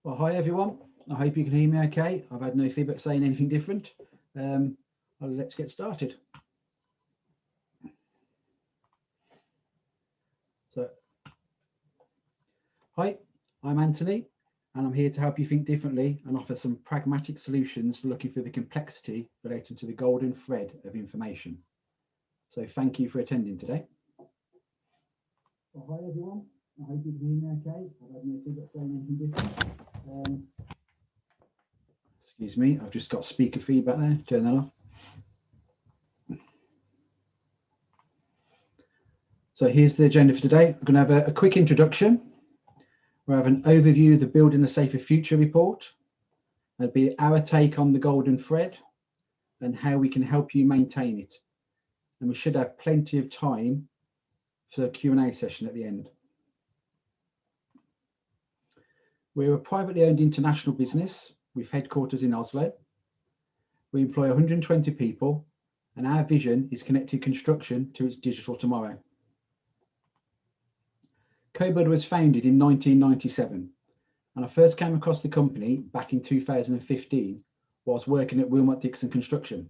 Well, hi everyone. I hope you can hear me okay. I've had no feedback saying anything different. Well, let's get started. So, hi, I'm Antony, and I'm here to help you think differently and offer some pragmatic solutions for looking through the complexity relating to the golden thread of information. So, thank you for attending today. Well, hi everyone. I hope you can hear me okay. I've had no feedback saying anything different. Excuse me, I've just got speaker feedback there. Turn that off. So here's the agenda for today. I'm going to have a quick introduction. We'll have an overview of the Building a Safer Future report. That'll be our take on the golden thread and how we can help you maintain it. And we should have plenty of time for a Q&A session at the end. We're a privately owned international business with headquarters in Oslo. We employ 120 people, and our vision is connecting construction to its digital tomorrow. Cobuilder was founded in 1997, and I first came across the company back in 2015 whilst working at Wilmot Dixon Construction.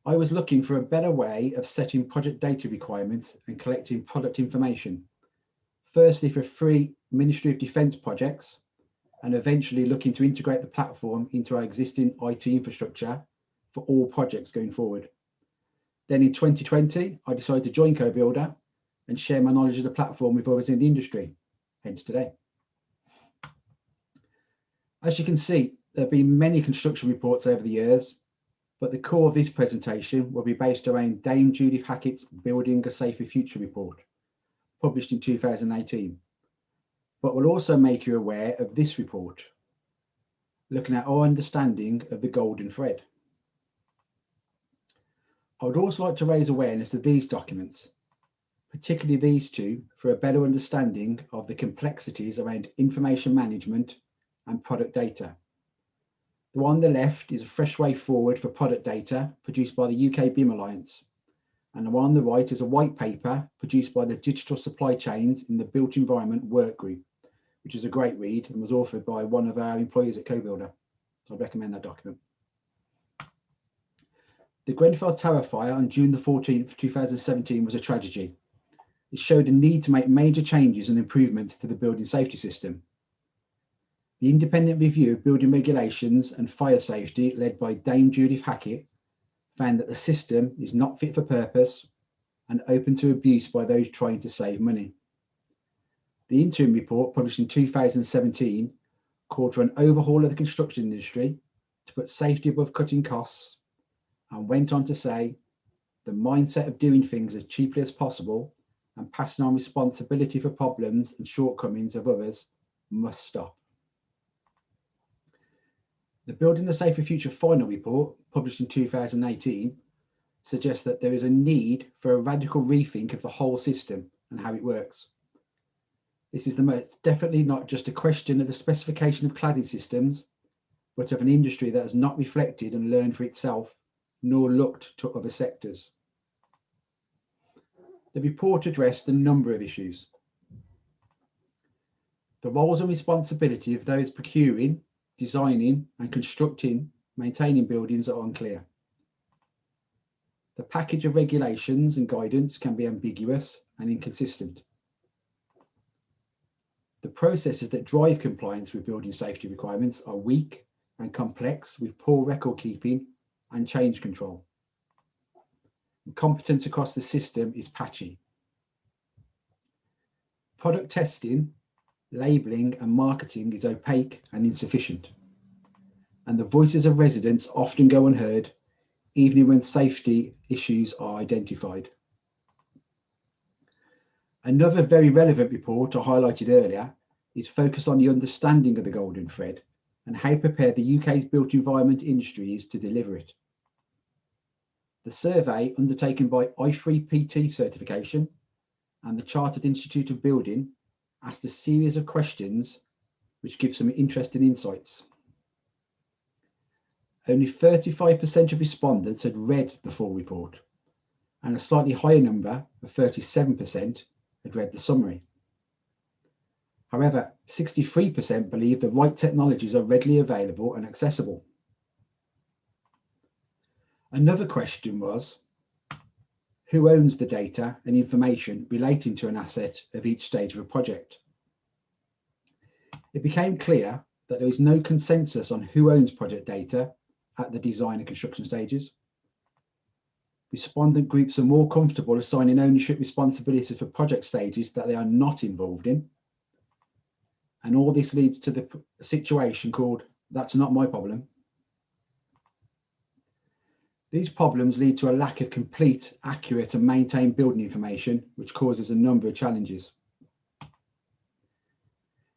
I was looking for a better way of setting project data requirements and collecting product information, firstly for free Ministry of Defence projects, and eventually looking to integrate the platform into our existing IT infrastructure for all projects going forward. Then in 2020, I decided to join Cobuilder and share my knowledge of the platform with others in the industry, hence today. As you can see, there have been many construction reports over the years, but the core of this presentation will be based around Dame Judith Hackett's Building a Safer Future report, published in 2018. But we'll also make you aware of this report, looking at our understanding of the golden thread. I would also like to raise awareness of these documents, particularly these two, for a better understanding of the complexities around information management and product data. The one on the left is a fresh way forward for product data produced by the UK BIM Alliance, and the one on the right is a white paper produced by the Digital Supply Chains in the Built Environment Work Group, which is a great read and was authored by one of our employees at Cobuilder. So I recommend that document. The Grenfell Tower fire on June the 14th, 2017 was a tragedy. It showed a need to make major changes and improvements to the building safety system. The independent review of building regulations and fire safety led by Dame Judith Hackett found that the system is not fit for purpose and open to abuse by those trying to save money. The interim report published in 2017 called for an overhaul of the construction industry to put safety above cutting costs, and went on to say the mindset of doing things as cheaply as possible and passing on responsibility for problems and shortcomings of others must stop. The Building a Safer Future final report, published in 2018, suggests that there is a need for a radical rethink of the whole system and how it works. This is definitely not just a question of the specification of cladding systems, but of an industry that has not reflected and learned for itself, nor looked to other sectors. The report addressed a number of issues. The roles and responsibility of those procuring, designing and constructing, maintaining buildings are unclear. The package of regulations and guidance can be ambiguous and inconsistent. The processes that drive compliance with building safety requirements are weak and complex, with poor record keeping and change control. And competence across the system is patchy. Product testing, labelling and marketing is opaque and insufficient. And the voices of residents often go unheard, even when safety issues are identified. Another very relevant report I highlighted earlier is focused on the understanding of the golden thread and how prepared the UK's built environment industry is to deliver it. The survey, undertaken by i3PT certification and the Chartered Institute of Building, asked a series of questions which give some interesting insights. Only 35% of respondents had read the full report, and a slightly higher number of 37% had read the summary. However, 63% believe the right technologies are readily available and accessible. Another question was, who owns the data and information relating to an asset of each stage of a project? It became clear that there is no consensus on who owns project data at the design and construction stages. Respondent groups are more comfortable assigning ownership responsibility for project stages that they are not involved in. And all this leads to the situation called, "That's not my problem." These problems lead to a lack of complete, accurate and maintained building information, which causes a number of challenges.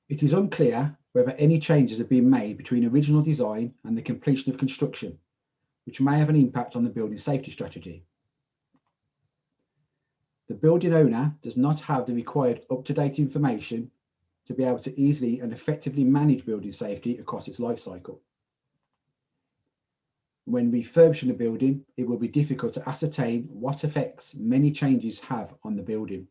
It is unclear whether any changes have been made between original design and the completion of construction, which may have an impact on the building safety strategy. The building owner does not have the required up-to-date information to be able to easily and effectively manage building safety across its life cycle. When refurbishing a building, it will be difficult to ascertain what effects many changes have on the building.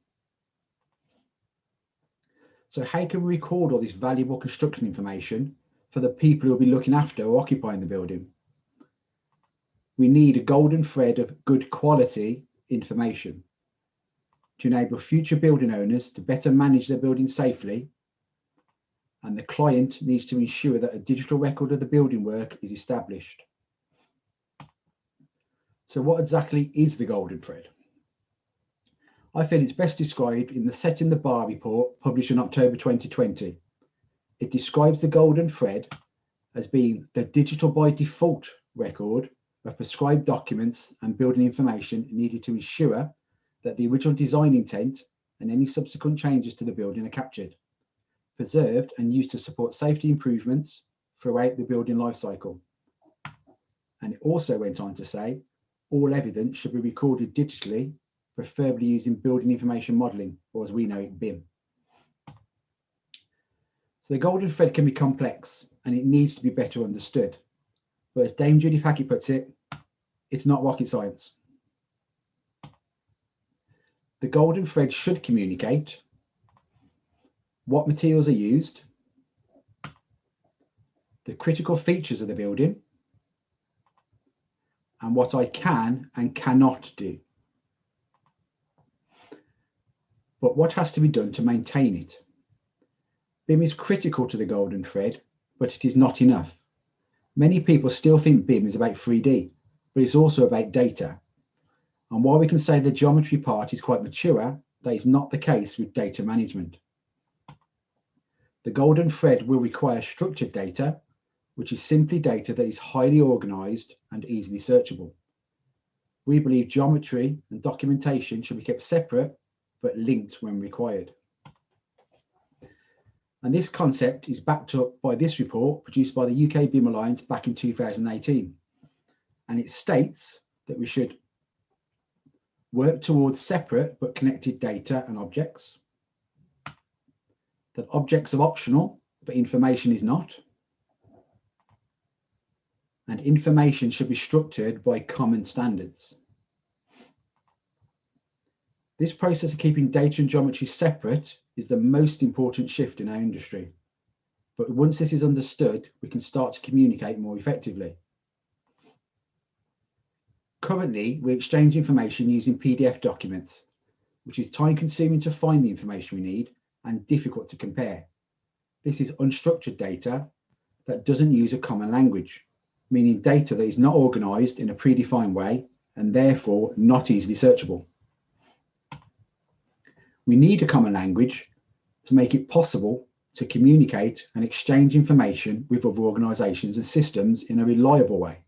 So how can we record all this valuable construction information for the people who will be looking after or occupying the building? We need a golden thread of good quality information to enable future building owners to better manage their building safely, and the client needs to ensure that a digital record of the building work is established. So what exactly is the golden thread? I feel it's best described in the Setting the Bar report published in October 2020. It describes the golden thread as being the digital by default record of prescribed documents and building information needed to ensure that the original design intent and any subsequent changes to the building are captured, preserved and used to support safety improvements throughout the building life cycle. And it also went on to say, all evidence should be recorded digitally, preferably using building information modelling, or as we know it, BIM. So the golden thread can be complex and it needs to be better understood. But as Dame Judy Hackett puts it, it's not rocket science. The golden thread should communicate what materials are used, the critical features of the building, and what I can and cannot do. But what has to be done to maintain it? BIM is critical to the golden thread, but it is not enough. Many people still think BIM is about 3D, but it's also about data. And while we can say the geometry part is quite mature, that is not the case with data management. The golden thread will require structured data, which is simply data that is highly organized and easily searchable. We believe geometry and documentation should be kept separate, but linked when required. And this concept is backed up by this report produced by the UK BIM Alliance back in 2018. And it states that we should work towards separate but connected data and objects, that objects are optional, but information is not, and information should be structured by common standards. This process of keeping data and geometry separate is the most important shift in our industry. But once this is understood, we can start to communicate more effectively. Currently, we exchange information using PDF documents, which is time-consuming to find the information we need and difficult to compare. This is unstructured data that doesn't use a common language, meaning data that is not organized in a predefined way and therefore not easily searchable. We need a common language to make it possible to communicate and exchange information with other organizations and systems in a reliable way.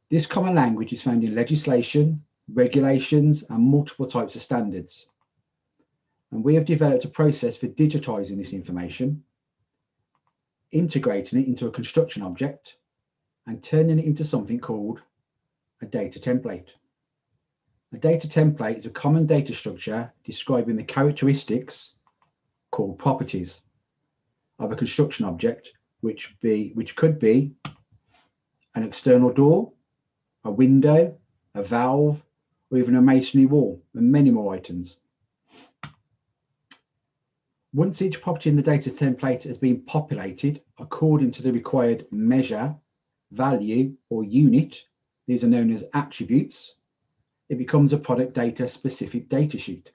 This common language is found in legislation, regulations, and multiple types of standards. And we have developed a process for digitizing this information, integrating it into a construction object, and turning it into something called a data template. A data template is a common data structure describing the characteristics, called properties, of a construction object, which could be an external door, a window, a valve, or even a masonry wall, and many more items. Once each property in the data template has been populated according to the required measure, value, or unit, these are known as attributes, it becomes a product data specific data sheet.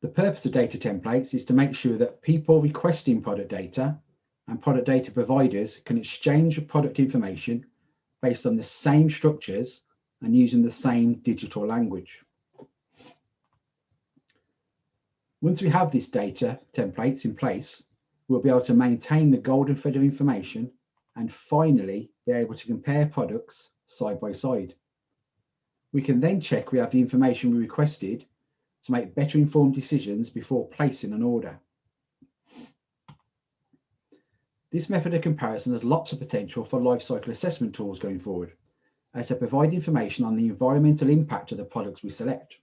The purpose of data templates is to make sure that people requesting product data and product data providers can exchange product information based on the same structures and using the same digital language. Once we have these data templates in place, we'll be able to maintain the golden thread of information and finally be able to compare products side by side. We can then check we have the information we requested to make better informed decisions before placing an order. This method of comparison has lots of potential for life cycle assessment tools going forward, as they provide information on the environmental impact of the products we select,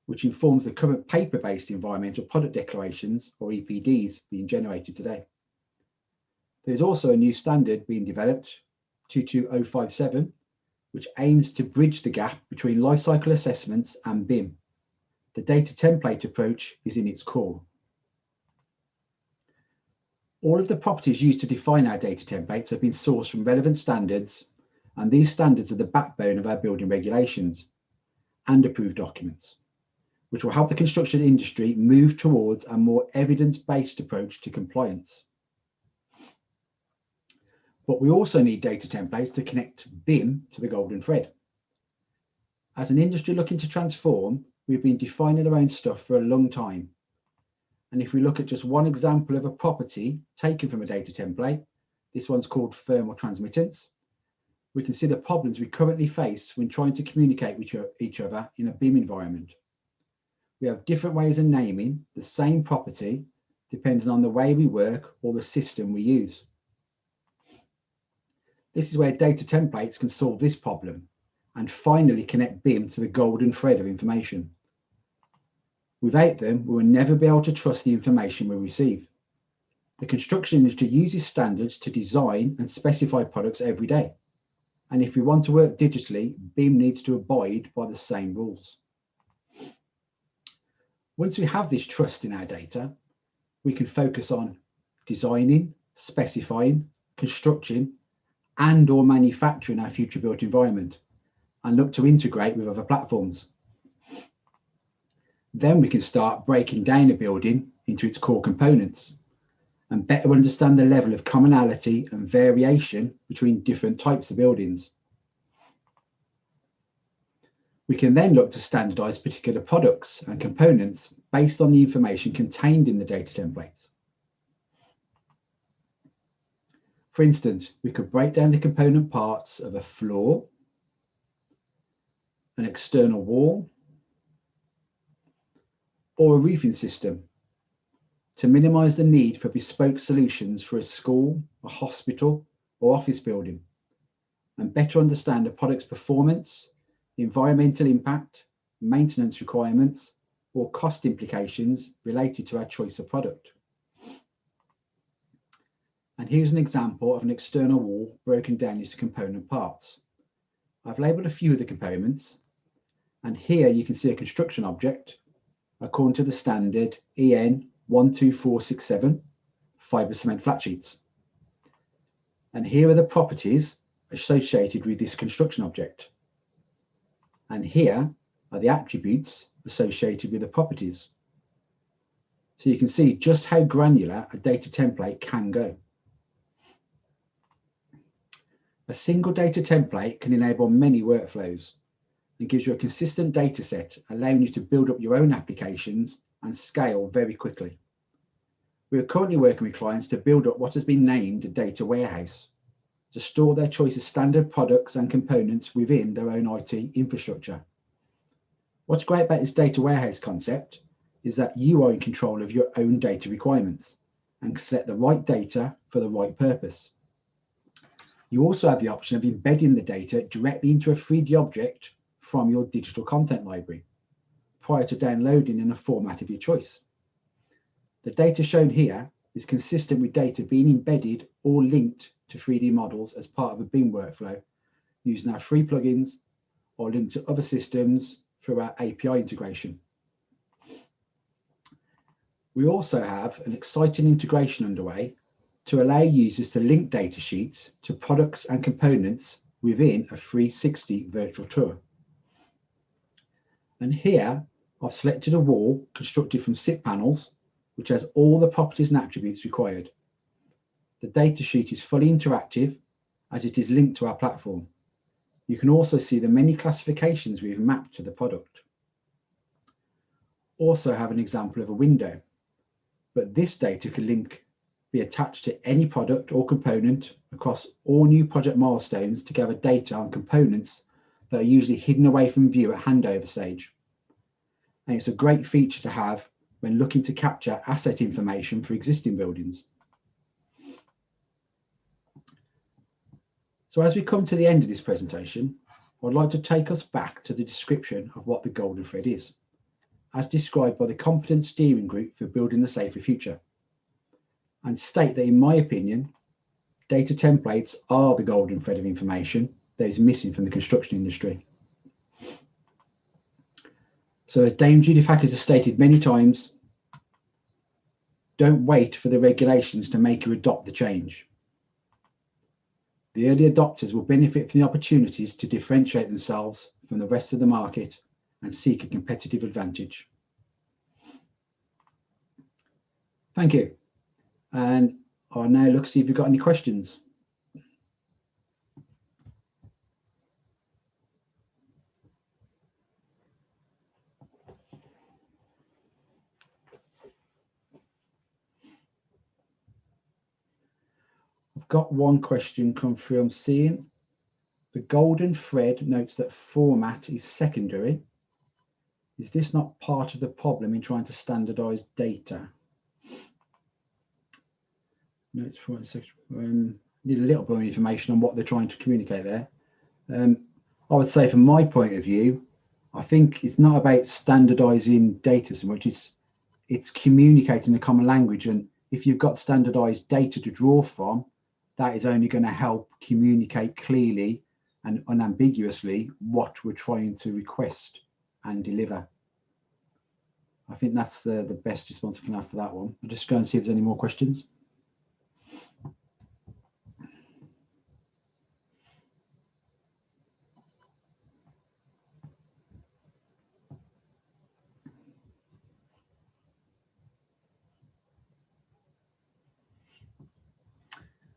which informs the current paper-based environmental product declarations, or EPDs, being generated today. There's also a new standard being developed, 22057, which aims to bridge the gap between life cycle assessments and BIM. The data template approach is in its core. All of the properties used to define our data templates have been sourced from relevant standards, and these standards are the backbone of our building regulations and approved documents, which will help the construction industry move towards a more evidence-based approach to compliance. But we also need data templates to connect BIM to the golden thread. As an industry looking to transform, we've been defining our own stuff for a long time. And if we look at just one example of a property taken from a data template, this one's called thermal transmittance, we can see the problems we currently face when trying to communicate with each other in a BIM environment. We have different ways of naming the same property depending on the way we work or the system we use. This is where data templates can solve this problem and finally connect BIM to the golden thread of information. Without them, we will never be able to trust the information we receive. The construction industry uses standards to design and specify products every day. And if we want to work digitally, BIM needs to abide by the same rules. Once we have this trust in our data, we can focus on designing, specifying, constructing, and/or manufacturing our future built environment and look to integrate with other platforms. Then we can start breaking down a building into its core components and better understand the level of commonality and variation between different types of buildings. We can then look to standardize particular products and components based on the information contained in the data templates. For instance, we could break down the component parts of a floor, an external wall, or a roofing system to minimize the need for bespoke solutions for a school, a hospital, or office building, and better understand the product's performance, environmental impact, maintenance requirements, or cost implications related to our choice of product. And here's an example of an external wall broken down into component parts. I've labelled a few of the components, and here you can see a construction object according to the standard EN 12467 fibre cement flat sheets. And here are the properties associated with this construction object. And here are the attributes associated with the properties. So you can see just how granular a data template can go. A single data template can enable many workflows and gives you a consistent data set, allowing you to build up your own applications and scale very quickly. We are currently working with clients to build up what has been named a data warehouse to store their choice of standard products and components within their own IT infrastructure. What's great about this data warehouse concept is that you are in control of your own data requirements and can select the right data for the right purpose. You also have the option of embedding the data directly into a 3D object from your digital content library prior to downloading in a format of your choice. The data shown here is consistent with data being embedded or linked to 3D models as part of a BIM workflow using our free plugins or linked to other systems through our API integration. We also have an exciting integration underway to allow users to link data sheets to products and components within a 360 virtual tour. And here I've selected a wall constructed from SIP panels, which has all the properties and attributes required. The data sheet is fully interactive as it is linked to our platform. You can also see the many classifications we've mapped to the product. Also have an example of a window, but this data can be attached to any product or component across all new project milestones to gather data on components that are usually hidden away from view at handover stage. And it's a great feature to have when looking to capture asset information for existing buildings. So as we come to the end of this presentation, I'd like to take us back to the description of what the golden thread is, as described by the Competent Steering Group for Building a Safer Future, and state that, in my opinion, data templates are the golden thread of information that is missing from the construction industry. So as Dame Judy Fackers has stated many times, don't wait for the regulations to make you adopt the change. The early adopters will benefit from the opportunities to differentiate themselves from the rest of the market and seek a competitive advantage. Thank you. And I'll now look to see if you've got any questions. I've got one question come through I'm seeing. The golden thread notes that format is secondary. Is this not part of the problem in trying to standardize data? Notes for need a little bit of information on what they're trying to communicate there. I would say from my point of view, I think it's not about standardizing data so much, it's communicating a common language. And if you've got standardized data to draw from, that is only going to help communicate clearly and unambiguously what we're trying to request and deliver. I think that's the best response I can have for that one. I'll just go and see if there's any more questions.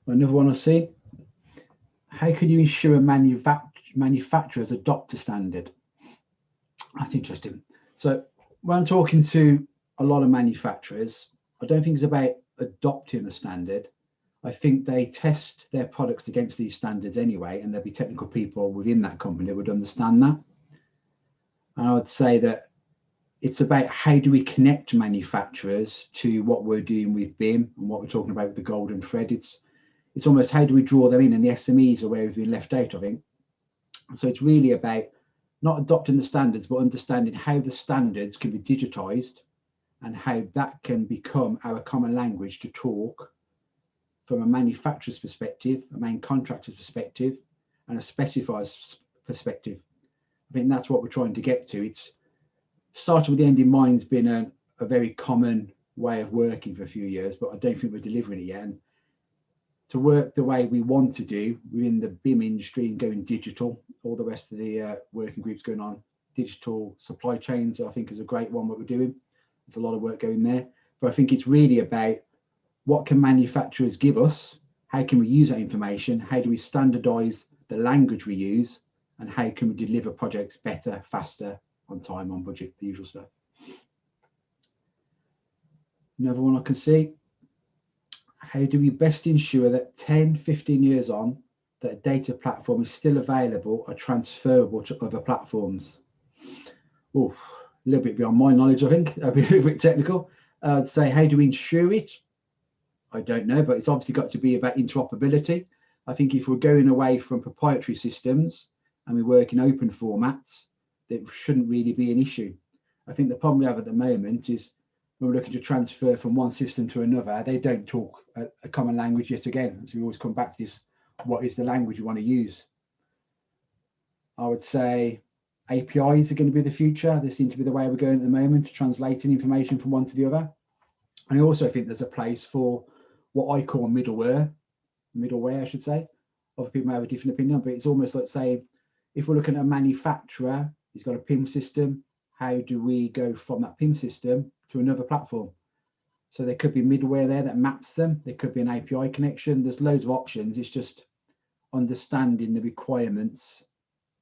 Another one I see. How can you ensure manufacturers adopt a standard? That's interesting. So when I'm talking to a lot of manufacturers, I don't think it's about adopting a standard. I think they test their products against these standards anyway, and there'll be technical people within that company that would understand that. And I would say that it's about how do we connect manufacturers to what we're doing with BIM and what we're talking about with the golden thread. It's almost how do we draw them in, and the SMEs are where we've been left out, I think. So it's really about not adopting the standards, but understanding how the standards can be digitized and how that can become our common language to talk from a manufacturer's perspective, a main contractor's perspective, and a specifier's perspective. I think that's what we're trying to get to. It's started with the end in mind's been a very common way of working for a few years, but I don't think we're delivering it yet. And to work the way we want to do within the BIM industry and going digital, all the rest of the working groups going on, digital supply chains, I think is a great one what we're doing. There's a lot of work going there, but I think it's really about what can manufacturers give us, how can we use that information, how do we standardize the language we use, and how can we deliver projects better, faster, on time, on budget, the usual stuff. Another one I can see. How do we best ensure that 10, 15 years on, that a data platform is still available or transferable to other platforms? Oh, a little bit beyond my knowledge, I think. I'd be a little bit technical. I'd say, how do we ensure it? I don't know, but it's obviously got to be about interoperability. I think if we're going away from proprietary systems and we work in open formats, that shouldn't really be an issue. I think the problem we have at the moment is when we're looking to transfer from one system to another, they don't talk a common language yet again. So we always come back to this, what is the language you want to use? I would say APIs are going to be the future. They seem to be the way we're going at the moment, translating information from one to the other. And I also think there's a place for what I call middleware, I should say. Other people may have a different opinion, but it's almost like saying, if we're looking at a manufacturer, he's got a PIM system, how do we go from that PIM system to another platform? So there could be middleware there that maps them. There could be an API connection. There's loads of options. It's just understanding the requirements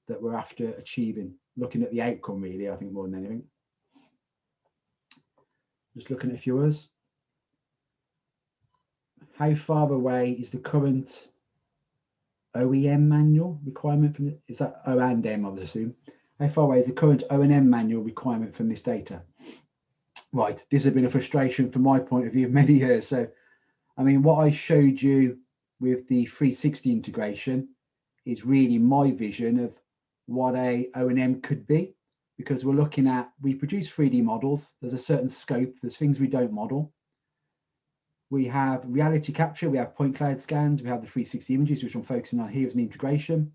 that we're after achieving, looking at the outcome really, I think, more than anything. Just looking at a few others. How far away is the current OEM manual requirement from the, is that O and M, I would assume? How far away is the current O&M manual requirement from this data? Right, this has been a frustration from my point of view many years. So, I mean, what I showed you with the 360 integration is really my vision of what a O&M could be, because we're looking at, we produce 3D models. There's a certain scope. There's things we don't model. We have reality capture. We have point cloud scans. We have the 360 images, which I'm focusing on here as an integration.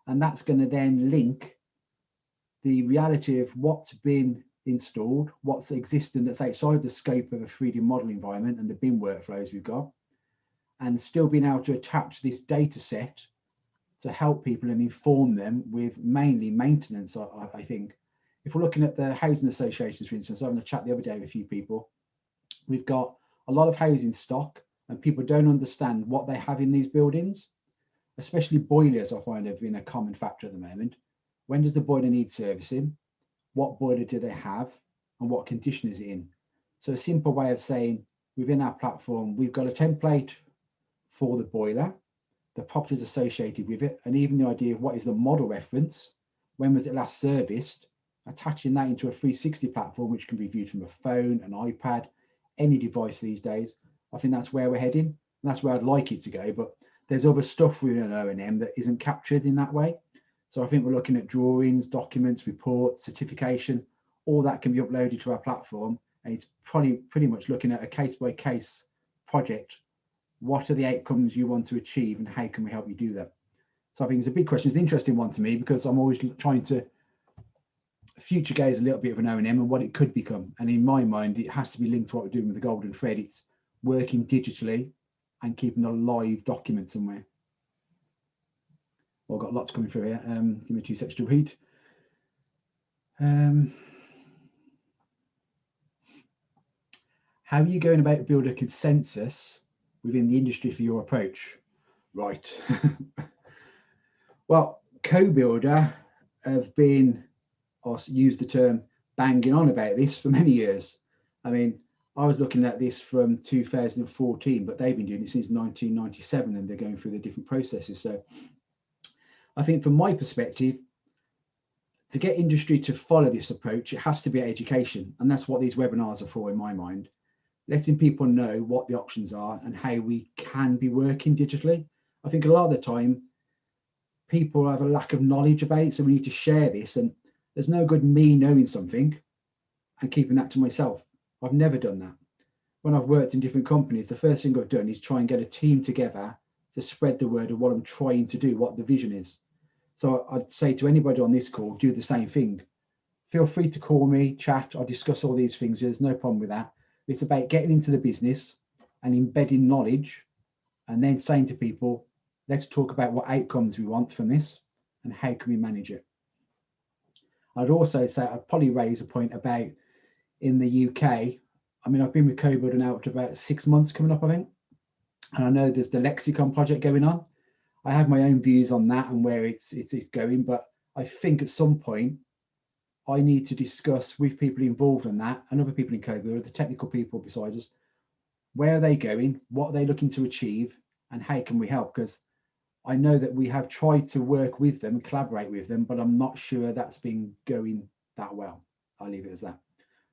And that's going to then link the reality of what's been installed, what's existing that's outside the scope of a 3D model environment and the BIM workflows we've got, and still being able to attach this data set to help people and inform them with mainly maintenance, I think. If we're looking at the housing associations, for instance, I was having a chat the other day with a few people. We've got a lot of housing stock and people don't understand what they have in these buildings, especially boilers, I find have been a common factor at the moment. When does the boiler need servicing? What boiler do they have? And what condition is it in? So a simple way of saying, within our platform, we've got a template for the boiler, the properties associated with it, and even the idea of what is the model reference, when was it last serviced, attaching that into a 360 platform, which can be viewed from a phone, an iPad, any device these days. I think that's where we're heading. And that's where I'd like it to go. But there's other stuff within O&M that isn't captured in that way. So I think we're looking at drawings, documents, reports, certification, all that can be uploaded to our platform. And it's probably pretty much looking at a case-by-case project. What are the outcomes you want to achieve and how can we help you do that? So I think it's a big question. It's an interesting one to me because I'm always trying to future gaze a little bit of an O&M and what it could become. And in my mind, it has to be linked to what we're doing with the golden thread. It's working digitally and keeping a live document somewhere. Well, I've got lots coming through here. Give me 2 seconds to read. How are you going about building a consensus within the industry for your approach? Right. Well, Cobuilder have been, or used the term, banging on about this for many years. I mean, I was looking at this from 2014, but they've been doing it since 1997 and they're going through the different processes. So I think from my perspective, to get industry to follow this approach, it has to be education. And that's what these webinars are for in my mind, letting people know what the options are and how we can be working digitally. I think a lot of the time, people have a lack of knowledge about it. So we need to share this, and there's no good me knowing something and keeping that to myself. I've never done that. When I've worked in different companies, the first thing I've done is try and get a team together to spread the word of what I'm trying to do, what the vision is. So I'd say to anybody on this call, do the same thing. Feel free to call me, chat, or discuss all these things. There's no problem with that. It's about getting into the business and embedding knowledge and then saying to people, let's talk about what outcomes we want from this and how can we manage it. I'd also say I'd probably raise a point about in the UK. I mean, I've been with Cobuilder now up to about 6 months coming up, I think. And I know there's the Lexicon project going on. I have my own views on that and where it's going, but I think at some point I need to discuss with people involved in that and other people in Cobuilder, the technical people beside us, where are they going, what are they looking to achieve, and how can we help? Because I know that we have tried to work with them and collaborate with them, but I'm not sure that's been going that well. I'll leave it as that.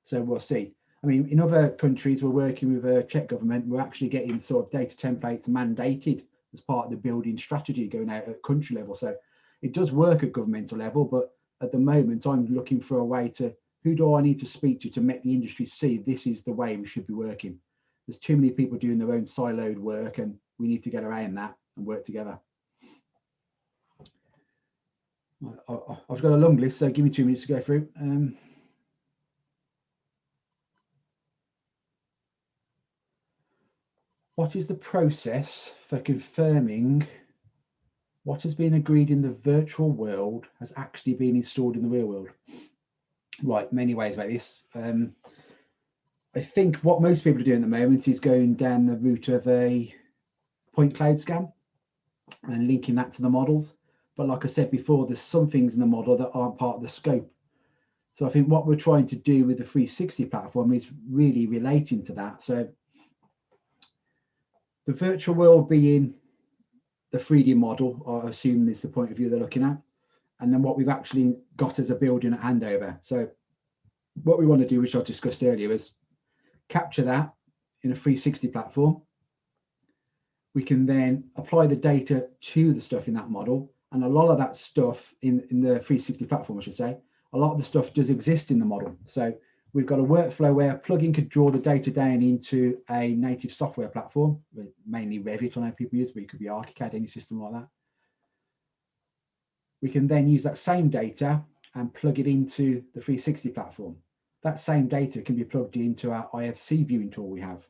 So we'll see. I mean, in other countries, we're working with a Czech government. We're actually getting sort of data templates mandated as part of the building strategy going out at country level. So it does work at governmental level, but at the moment, I'm looking for a way to, who do I need to speak to make the industry see this is the way we should be working? There's too many people doing their own siloed work, and we need to get around that and work together. I've got a long list, so give me 2 minutes to go through. What is the process for confirming what has been agreed in the virtual world has actually been installed in the real world? Right, many ways about this. I think what most people are doing at the moment is going down the route of a point cloud scan and linking that to the models. But like I said before, there's some things in the model that aren't part of the scope. So I think what we're trying to do with the 360 platform is really relating to that. So the virtual world being the 3D model, I assume is the point of view they're looking at. And then what we've actually got as a building at handover. So what we want to do, which I discussed earlier, is capture that in a 360 platform. We can then apply the data to the stuff in that model. And a lot of that stuff in the 360 platform, I should say, a lot of the stuff does exist in the model. So we've got a workflow where a plugin could draw the data down into a native software platform, mainly Revit, I know people use, but it could be ArchiCAD, any system like that. We can then use that same data and plug it into the 360 platform. That same data can be plugged into our IFC viewing tool we have.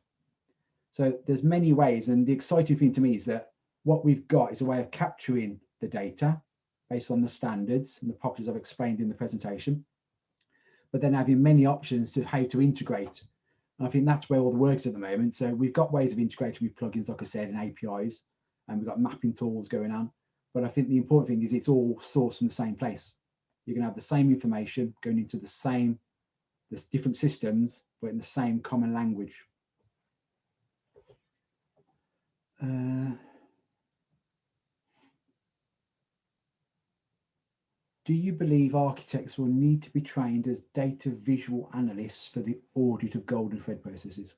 So there's many ways, and the exciting thing to me is that what we've got is a way of capturing the data based on the standards and the properties I've explained in the presentation, but then having many options to how to integrate. And I think that's where all the work's at the moment. So we've got ways of integrating with plugins, like I said, and APIs, and we've got mapping tools going on. But I think the important thing is it's all sourced from the same place. You're going to have the same information going into there's different systems, but in the same common language. Do you believe architects will need to be trained as data visual analysts for the audit of golden thread processes?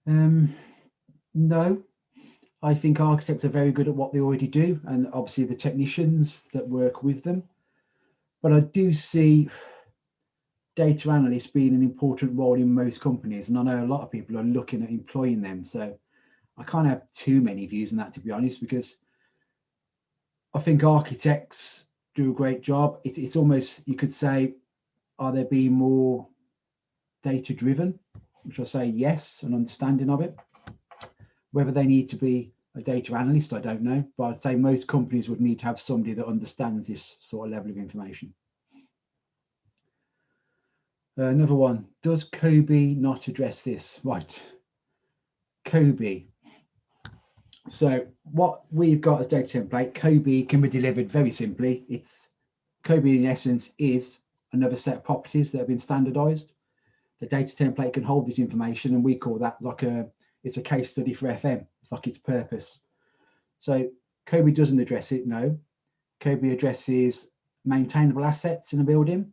No, I think architects are very good at what they already do, and obviously the technicians that work with them. But I do see data analysts being an important role in most companies, and I know a lot of people are looking at employing them. So I can't have too many views on that, to be honest, because I think architects do a great job. It's almost, you could say, are they being more data driven? Which I say yes, an understanding of it. Whether they need to be a data analyst, I don't know, but I'd say most companies would need to have somebody that understands this sort of level of information. Another one, does Kobe not address this? Right, Kobe. So what we've got as data template, Kobe can be delivered very simply. Kobe in essence is another set of properties that have been standardized. The data template can hold this information, and we call that like it's a case study for FM. It's like its purpose. So Kobe doesn't address it, no. Kobe addresses maintainable assets in a building.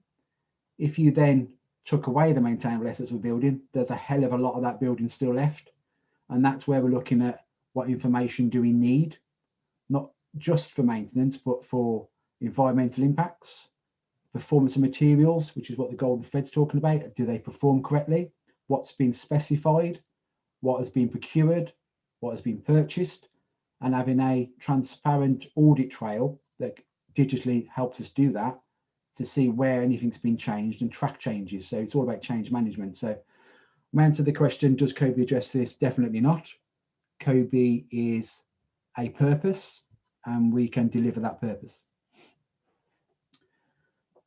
If you then took away the maintainable assets of a building, there's a hell of a lot of that building still left. And that's where we're looking at what information do we need, not just for maintenance, but for environmental impacts, performance of materials, which is what the golden thread's talking about. Do they perform correctly? What's been specified? What has been procured? What has been purchased? And having a transparent audit trail that digitally helps us do that to see where anything's been changed and track changes. So it's all about change management. So my answer to the question, does Kobe address this? Definitely not. Kobe is a purpose, and we can deliver that purpose.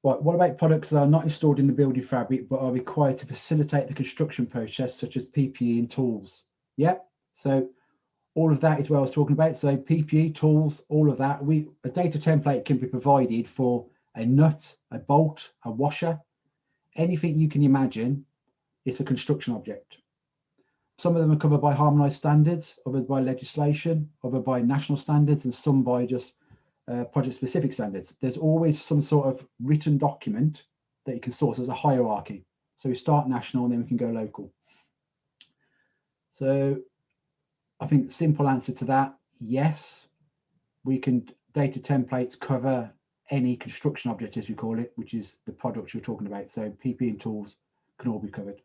Right, what about products that are not installed in the building fabric but are required to facilitate the construction process, such as PPE and tools? Yep, so all of that is what I was talking about. So PPE, tools, all of that. A data template can be provided for a nut, a bolt, a washer, anything you can imagine. It's a construction object. Some of them are covered by harmonized standards, others by legislation, others by national standards, and some by just project specific standards. There's always some sort of written document that you can source as a hierarchy. So we start national and then we can go local. So I think the simple answer to that, yes, data templates cover any construction object, as we call it, which is the products we're talking about. So PPE and tools can all be covered.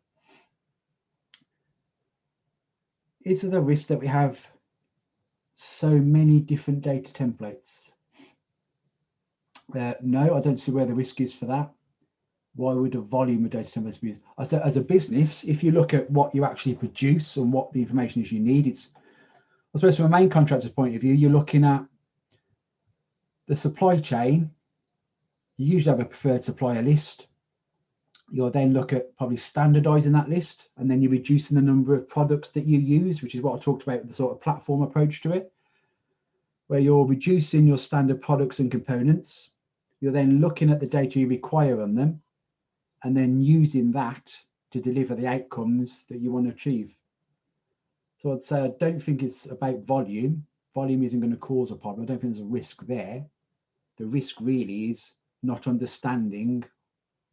Is there the risk that we have so many different data templates? No, I don't see where the risk is for that. Why would a volume of data templates be used? As a business, if you look at what you actually produce and what the information is you need, it's, I suppose from a main contractor's point of view, you're looking at the supply chain. You usually have a preferred supplier list. You'll then look at probably standardizing that list, and then you're reducing the number of products that you use, which is what I talked about with the sort of platform approach to it, where you're reducing your standard products and components. You're then looking at the data you require on them, and then using that to deliver the outcomes that you want to achieve. So I'd say I don't think it's about volume. Volume isn't going to cause a problem. I don't think there's a risk there. The risk really is not understanding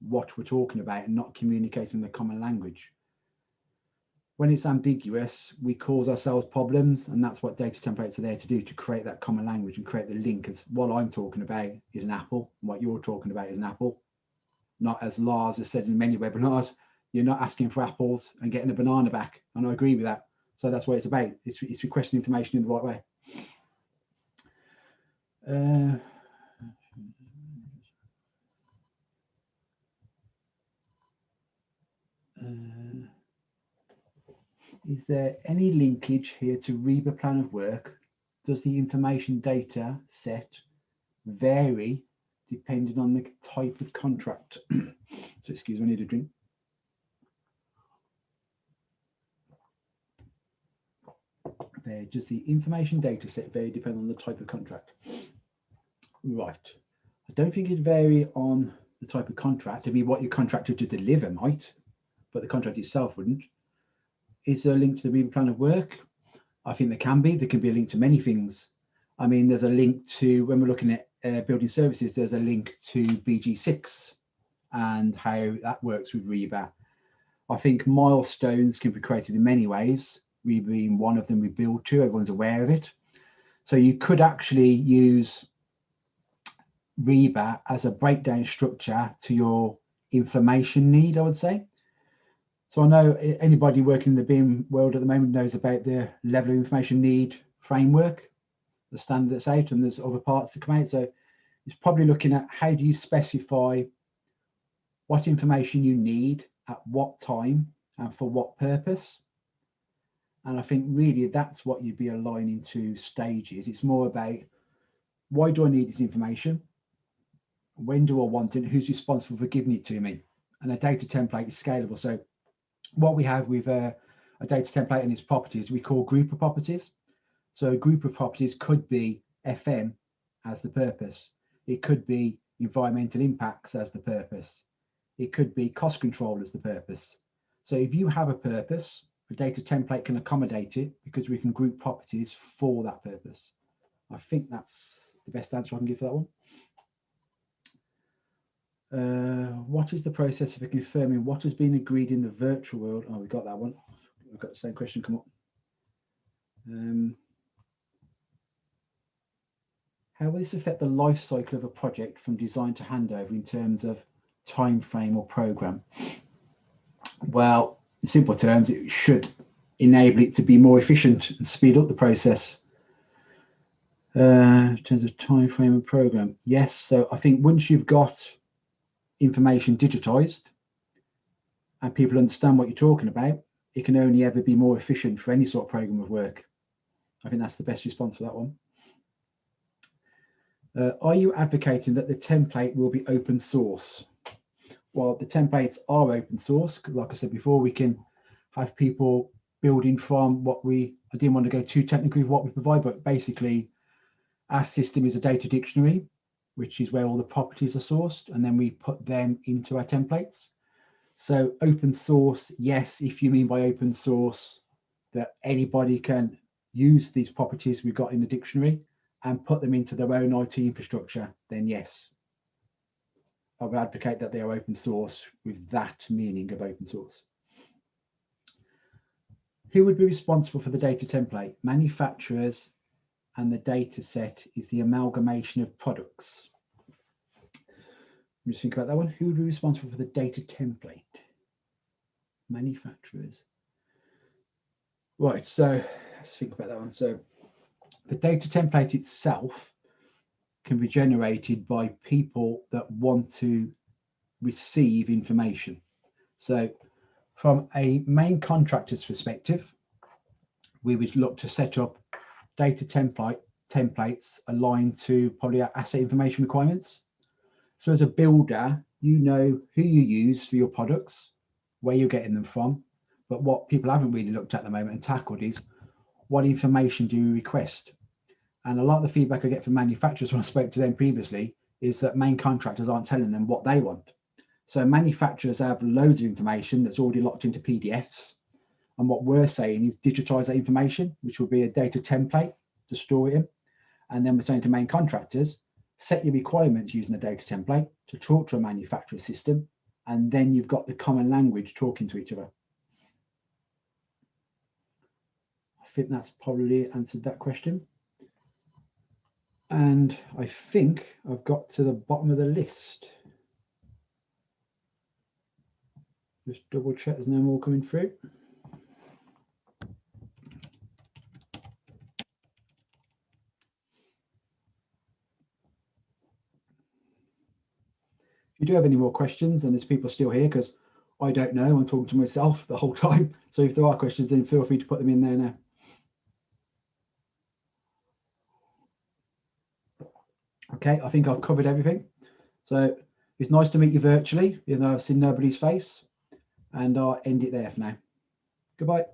what we're talking about and not communicating the common language. When it's ambiguous, we cause ourselves problems, and that's what data templates are there to do, to create that common language and create the link. As what I'm talking about is an apple, and what you're talking about is an apple. Not, as Lars has said in many webinars, you're not asking for apples and getting a banana back, and I agree with that. So that's what it's about. It's requesting information in the right way. Is there any linkage here to REBA plan of work? Does the information data set vary depending on the type of contract? So excuse me, I need a drink. Does the information data set vary depending on the type of contract? Right. I don't think it'd vary on the type of contract. It'd be what you're contracted to deliver might, but the contract itself wouldn't. Is there a link to the REBA plan of work? I think there can be. There can be a link to many things. I mean, there's a link to, when we're looking at building services, there's a link to BG6 and how that works with REBA. I think milestones can be created in many ways. REBA being one of them we build to, everyone's aware of it. So you could actually use REBA as a breakdown structure to your information need, I would say. So I know anybody working in the BIM world at the moment knows about the level of information need framework, the standard that's out, and there's other parts that come out. So it's probably looking at how do you specify what information you need at what time and for what purpose. And I think really that's what you'd be aligning to stages. It's more about, why do I need this information? When do I want it? Who's responsible for giving it to me? And a data template is scalable. So what we have with a data template and its properties, we call group of properties. So a group of properties could be FM as the purpose. It could be environmental impacts as the purpose. It could be cost control as the purpose. So if you have a purpose, a data template can accommodate it because we can group properties for that purpose. I think that's the best answer I can give for that one. What is the process for confirming what has been agreed in the virtual world? Oh, we got that one. We've got the same question come up. How will this affect the life cycle of a project from design to handover in terms of time frame or program? Well, in simple terms, it should enable it to be more efficient and speed up the process. In terms of time frame and program, yes. So I think once you've got information digitized and people understand what you're talking about, it can only ever be more efficient for any sort of program of work. I think that's the best response for that one. Are you advocating that the template will be open source? Well, the templates are open source. Like I said before, we can have people building from what I didn't want to go too technically with what we provide, but basically our system is a data dictionary, which is where all the properties are sourced, and then we put them into our templates. So open source, yes, if you mean by open source that anybody can use these properties we've got in the dictionary and put them into their own IT infrastructure, then yes, I would advocate that they are open source with that meaning of open source. Who would be responsible for the data template? Manufacturers, and the data set is the amalgamation of products. Just think about that one. Who would be responsible for the data template? Manufacturers. Right, so let's think about that one. So the data template itself can be generated by people that want to receive information. So from a main contractor's perspective, we would look to set up data templates aligned to probably our asset information requirements. So as a builder, you know who you use for your products, where you're getting them from, but what people haven't really looked at the moment and tackled is what information do you request? And a lot of the feedback I get from manufacturers when I spoke to them previously is that main contractors aren't telling them what they want. So manufacturers have loads of information that's already locked into PDFs. And what we're saying is digitize that information, which will be a data template to store it in. And then we're saying to main contractors, set your requirements using a data template to talk to a manufacturer system. And then you've got the common language talking to each other. I think that's probably answered that question. And I think I've got to the bottom of the list. Just double check there's no more coming through. If you do have any more questions, and there's people still here, because I don't know, I'm talking to myself the whole time. So if there are questions, then feel free to put them in there now. Okay, I think I've covered everything. So it's nice to meet you virtually, even though I've seen nobody's face. And I'll end it there for now. Goodbye.